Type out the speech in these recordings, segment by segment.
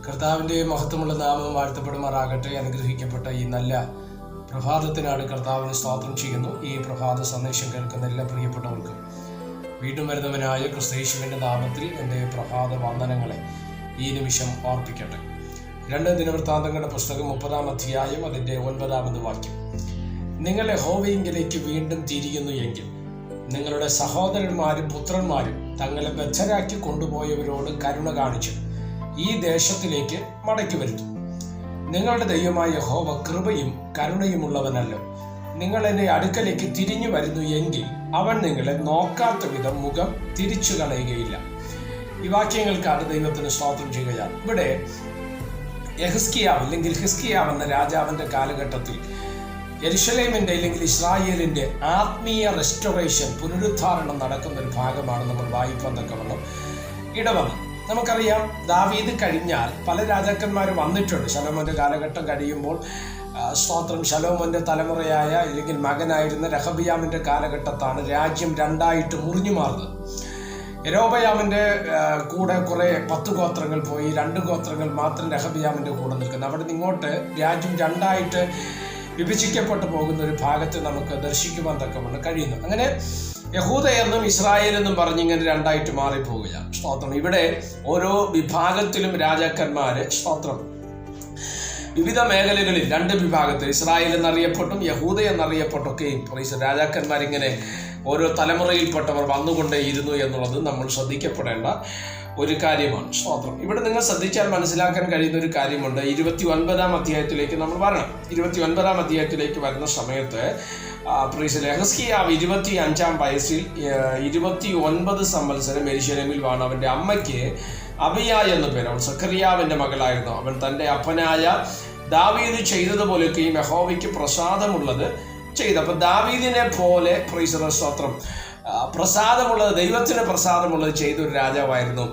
കർത്താവിൻ്റെ മഹത്വമുള്ള നാമം വാഴ്ത്തപ്പെടുമാറാകട്ടെ. അനുഗ്രഹിക്കപ്പെട്ട ഈ നല്ല പ്രഭാതത്തിനാണ് കർത്താവിന് സ്തോത്രം ചെയ്യുന്നു. ഈ പ്രഭാത സന്ദേശം കേൾക്കുന്ന എല്ലാ പ്രിയപ്പെട്ടവർക്കും വീണ്ടും വരുന്നവനായ ക്രിസ്തയേശുവിൻ്റെ നാമത്തിൽ എൻ്റെ പ്രഭാത വന്ദനങ്ങളെ ഈ നിമിഷം ഓർപ്പിക്കട്ടെ. 2 ദിനവൃത്താന്തങ്ങളുടെ പുസ്തകം 30-ാം അധ്യായം അതിൻ്റെ 9-ാമത് വാക്യം. നിങ്ങൾ യഹോവയിങ്കലേക്ക് വീണ്ടും തിരിയുന്നു എങ്കിൽ നിങ്ങളുടെ സഹോദരന്മാരും പുത്രന്മാരും തങ്ങളെ ബദ്ധരാക്കി കൊണ്ടുപോയവരോട് കരുണ കാണിച്ച് ഈ ദേശത്തിലേക്ക് മടക്കി വരുത്തും. നിങ്ങളുടെ ദൈവമായ യഹോവ കൃപയും കരുണയുമുള്ളവനല്ലോ. നിങ്ങൾ എൻ്റെ അടുക്കലേക്ക് തിരിഞ്ഞു വരുന്നു എങ്കിൽ അവൻ നിങ്ങളെ നോക്കാത്ത വിധം മുഖം തിരിച്ചു കളയുകയില്ല. ഈ വാക്യങ്ങൾക്കാണ് ദൈവത്തിന് സ്തോത്രം ചെയ്യുകയാണ്. ഇവിടെ യെഹിസ്കിയാവ് അല്ലെങ്കിൽ ഹിസ്കിയാവ് എന്ന രാജാവിൻ്റെ കാലഘട്ടത്തിൽ യെരുശലേമിൻ്റെ അല്ലെങ്കിൽ ഇസ്രായേലിൻ്റെ ആത്മീയ റെസ്റ്റോറേഷൻ പുനരുദ്ധാരണം നടക്കുന്ന ഒരു ഭാഗമാണ് നമ്മൾ വായിക്കാൻ തക്കവണ്ണം ഇടവന്നു. നമുക്കറിയാം, ദാവീദ് കഴിഞ്ഞാൽ പല രാജാക്കന്മാരും വന്നിട്ടുണ്ട്. ശലോമോന്റെ കാലഘട്ടം കഴിയുമ്പോൾ സ്തോത്രം ശലോമോന്റെ തലമുറയായ അല്ലെങ്കിൽ മകനായിരുന്ന രഹബിയാമിന്റെ കാലഘട്ടത്താണ് രാജ്യം രണ്ടായിട്ട് മുറിഞ്ഞു മാറുന്നത്. യെരോബയാമിന്റെ കൂടെ കുറെ 10 ഗോത്രങ്ങൾ പോയി, 2 ഗോത്രങ്ങൾ മാത്രം രഹബിയാമിന്റെ കൂടെ നിൽക്കുന്നത്. അവിടെ നിന്ന് ഇങ്ങോട്ട് രാജ്യം രണ്ടായിട്ട് വിഭജിക്കപ്പെട്ടു പോകുന്ന ഒരു ഭാഗത്ത് നമുക്ക് ദർശിക്കുവാൻ തക്കവണ്ണം കഴിയുന്നു. അങ്ങനെ യഹൂദ എന്നും ഇസ്രായേൽ എന്നും പറഞ്ഞിങ്ങനെ രണ്ടായിട്ട് മാറിപ്പോവുകയാണ്. സ്തോത്രം. ഇവിടെ ഓരോ വിഭാഗത്തിലും രാജാക്കന്മാര് സ്തോത്രം വിവിധ മേഖലകളിൽ 2 വിഭാഗത്തിൽ ഇസ്രായേൽ എന്നറിയപ്പെട്ടും യഹൂദ എന്നറിയപ്പെട്ടൊക്കെ രാജാക്കന്മാരിങ്ങനെ ഓരോ തലമുറയിൽപ്പെട്ടവർ വന്നുകൊണ്ടേയിരുന്നു എന്നുള്ളത് നമ്മൾ ശ്രദ്ധിക്കപ്പെടേണ്ട ഒരു കാര്യമാണ്. സ്തോത്രം. ഇവിടെ നിങ്ങൾ ശ്രദ്ധിച്ചാൽ മനസ്സിലാക്കാൻ കഴിയുന്ന ഒരു കാര്യമുണ്ട്. 29-ാം അധ്യായത്തിലേക്ക് നമ്മൾ വരണം. 29-ാം അധ്യായത്തിലേക്ക് വരുന്ന സമയത്ത് യെഹിസ്കിയാവ് 25-ാം വയസ്സിൽ 29 സംവത്സരം യെരുശലേമിൽ വാണു. അവൻ്റെ അമ്മയ്ക്ക് അബിയ എന്ന പേര്. അവൾ സഖറിയാവിൻ്റെ മകളായിരുന്നു. അവൻ തൻ്റെ അപ്പനായ ദാവീദ് ചെയ്തതുപോലെയൊക്കെയും യഹോവയ്ക്ക് പ്രസാദമുള്ളത് ചെയ്തു. അപ്പൊ ദാവീദിനെ പോലെ സ്തോത്രം പ്രസാദമുള്ളത്, ദൈവത്തിന് പ്രസാദമുള്ളത് ചെയ്ത ഒരു രാജാവായിരുന്നു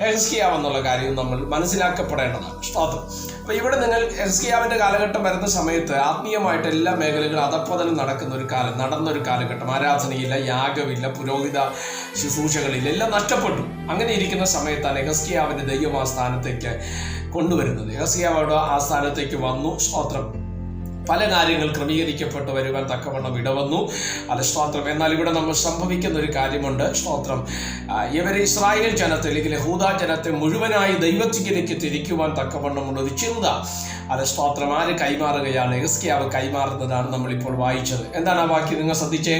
യെഹിസ്കിയാവ് എന്നുള്ള കാര്യം നമ്മൾ മനസ്സിലാക്കപ്പെടേണ്ടതാണ്. സ്തോത്രം. അപ്പൊ ഇവിടെ നിങ്ങൾ യെഹിസ്കിയാവിന്റെ കാലഘട്ടം വരുന്ന സമയത്ത് ആത്മീയമായിട്ട് എല്ലാ മേഖലകളും അധപ്പതനം നടന്നൊരു കാലഘട്ടം. ആരാധനയില്ല, യാഗമില്ല, പുരോഹിത ശുശ്രൂഷകളില്ല, എല്ലാം നഷ്ടപ്പെട്ടു. അങ്ങനെ ഇരിക്കുന്ന സമയത്താണ് യെഹിസ്കിയാവിന്റെ ദൈവം ആ സ്ഥാനത്തേക്ക് കൊണ്ടുവരുന്നത്. യെഹിസ്കിയാവ് ആ സ്ഥാനത്തേക്ക് വന്നു. സ്തോത്രം. പല കാര്യങ്ങൾ ക്രമീകരിക്കപ്പെട്ട് വരുവാൻ തക്കവണ്ണം ഇടവന്നു. അത് സ്തോത്രം. എന്നാൽ ഇവിടെ നമ്മൾ സംഭവിക്കുന്ന ഒരു കാര്യമുണ്ട്. സ്തോത്രം. ഇവരെ ഇസ്രായേൽ ജനത്തെ അല്ലെങ്കിൽ യഹൂദ ജനത്തെ മുഴുവനായി ദൈവത്തിലേക്ക് തിരിക്കുവാൻ തക്കവണ്ണമുള്ള ഒരു ചിന്ത അത് സ്തോത്രം ആര് കൈമാറുകയാണ്? യെഹിസ്കിയാവ് കൈമാറുന്നതാണ് നമ്മളിപ്പോൾ വായിച്ചത്. എന്താണ് ആ വാക്യം? നിങ്ങൾ ശ്രദ്ധിച്ചേ.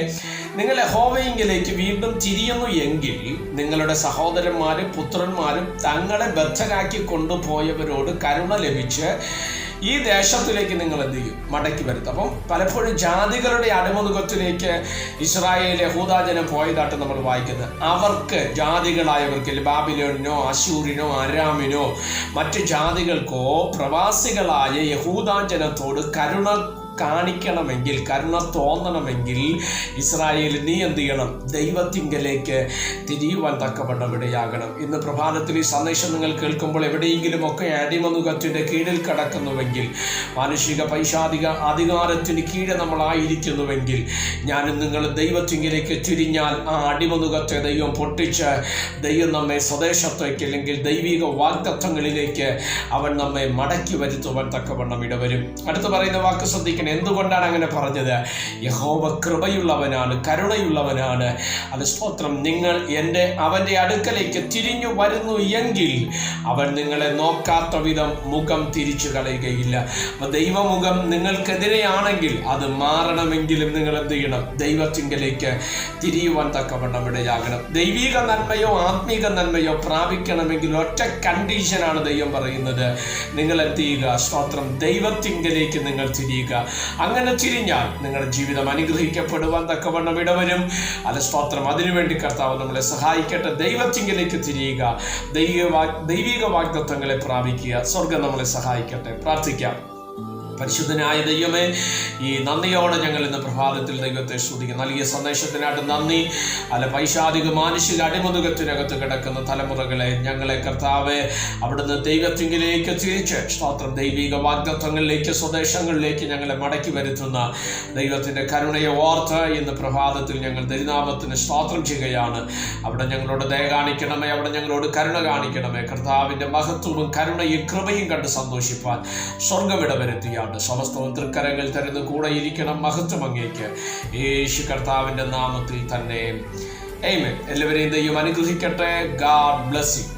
നിങ്ങൾ യഹോവയിങ്കലേക്ക് വീണ്ടും തിരിയുന്നു എങ്കിൽ നിങ്ങളുടെ സഹോദരന്മാരും പുത്രന്മാരും തങ്ങളെ ബദ്ധരാക്കി കൊണ്ടുപോയവരോട് കരുണ ലഭിച്ച് ഈ ദേശത്തിലേക്ക് നിങ്ങൾ എന്ത് ചെയ്യും? മടക്കി വരുത്തും. അപ്പം പലപ്പോഴും ജാതികളുടെ അടിമനുഖത്തിലേക്ക് ഇസ്രായേൽ യഹൂദാജനം പോയതായിട്ട് നമ്മൾ വായിക്കുന്നത്. അവർക്ക്, ജാതികളായവർക്ക്, ബാബിലോണിനോ അശൂരിനോ അരാമിനോ മറ്റു ജാതികൾക്കോ പ്രവാസികളായ യഹൂദാജനത്തോട് കരുണ കാണിക്കണമെങ്കിൽ, കരുണ തോന്നണമെങ്കിൽ ഇസ്രായേൽ നീ എന്ത് ചെയ്യണം? ദൈവത്തിങ്കലേക്ക് തിരിയുവാൻ തക്കവണ്ണം ഇടയാകണം. ഇന്ന് പ്രഭാതത്തിൽ ഈ സന്ദേശം നിങ്ങൾ കേൾക്കുമ്പോൾ എവിടെയെങ്കിലുമൊക്കെ അടിമനുഖത്തിൻ്റെ കീഴിൽ കിടക്കുന്നുവെങ്കിൽ, മാനുഷിക പൈശാചിക അധികാരത്തിന് കീഴെ നമ്മളായിരിക്കുന്നുവെങ്കിൽ, ഞാനും നിങ്ങൾ ദൈവത്തിങ്കലേക്ക് തിരിഞ്ഞാൽ ആ അടിമനുഖത്തെ ദൈവം പൊട്ടിച്ച് ദൈവം നമ്മെ സ്വദേശത്തേക്ക് അല്ലെങ്കിൽ ദൈവിക വാഗ്ദത്തങ്ങളിലേക്ക് അവൻ നമ്മെ മടക്കി വരുത്തുവാൻ തക്കവണ്ണം ഇടവരും. അടുത്ത് പറയുന്ന വാക്ക് ശ്രദ്ധിക്കണം. എന്തുകൊണ്ടാണ് അങ്ങനെ പറഞ്ഞത്? യഹോവ കൃപയുള്ളവനാണ്, കരുണയുള്ളവനാണ്. അത് സ്തോത്രം. നിങ്ങൾ അവൻ്റെ അടുക്കലേക്ക് തിരിഞ്ഞു വരുന്നു എങ്കിൽ അവൻ നിങ്ങളെ നോക്കാത്ത വിധം മുഖം തിരിച്ചു കളയുകയില്ല. അപ്പൊ ദൈവമുഖം നിങ്ങൾക്കെതിരെയാണെങ്കിൽ അത് മാറണമെങ്കിലും നിങ്ങൾ എന്ത് ചെയ്യണം? ദൈവത്തിങ്കലേക്ക് തിരിയുവാൻ തക്കവണ്ണം ഇടയാകണം. ദൈവിക നന്മയോ ആത്മീക നന്മയോ പ്രാപിക്കണമെങ്കിൽ ഒറ്റ കണ്ടീഷനാണ് ദൈവം പറയുന്നത്. നിങ്ങൾ എന്ത് ചെയ്യുക? സ്തോത്രം. ദൈവത്തിങ്കലേക്ക് നിങ്ങൾ തിരിയുക. അങ്ങനെ തിരിഞ്ഞാൽ നിങ്ങളുടെ ജീവിതം അനുഗ്രഹിക്കപ്പെടുവാൻ തക്കവണ്ണം ഇടവരും. അത് സ്തോത്രം. അതിനുവേണ്ടി കർത്താവ് നമ്മളെ സഹായിക്കട്ടെ. ദൈവത്തിങ്കലേക്ക് തിരിയുക, ദൈവിക വാഗ്ദത്തങ്ങളെ പ്രാപിക്കുക. സ്വർഗം നമ്മളെ സഹായിക്കട്ടെ. പ്രാർത്ഥിക്കാം. പരിശുദ്ധനായ ദൈവമേ, ഈ നന്ദിയോടെ ഞങ്ങൾ ഇന്ന് പ്രഭാതത്തിൽ ദൈവത്തെ സ്തുതിക്കും. നൽകിയ സന്ദേശത്തിനായിട്ട് നന്ദി. അല്ല പൈശാചിക മാനുഷിക അടിമതുകത്തിനകത്ത് കിടക്കുന്ന തലമുറകളെ ഞങ്ങളെ കർത്താവെ അവിടുന്ന് ദൈവത്തിങ്കിലേക്ക് തിരിച്ച് സ്തോത്രം ദൈവിക വാഗ്ദത്തങ്ങളിലേക്ക് സ്വദേശങ്ങളിലേക്ക് ഞങ്ങളെ മടക്കി വരുത്തുന്ന ദൈവത്തിൻ്റെ കരുണയെ ഓർത്ത് ഇന്ന് പ്രഭാതത്തിൽ ഞങ്ങൾ ദൈവനാമത്തിന് സ്തോത്രം ചെയ്യുകയാണ്. അവിടെ ഞങ്ങളോട് ദയ കാണിക്കണമേ, അവിടെ ഞങ്ങളോട് കരുണ കാണിക്കണമേ. കർത്താവിൻ്റെ മഹത്വവും കരുണയും കൃപയും കണ്ട് സന്തോഷിപ്പാൻ സ്വർഗമിടവരുത്തിയ സമസ്തവും തൃക്കരങ്ങൾ തരുന്ന കൂടെ ഇരിക്കണം. മഹത്വം അങ്ങേക്ക് യേശു കർത്താവിൻ്റെ നാമത്തിൽ തന്നെ. ആമേൻ. എല്ലാവരെയും ദൈവം അനുഗ്രഹിക്കട്ടെ. God bless you.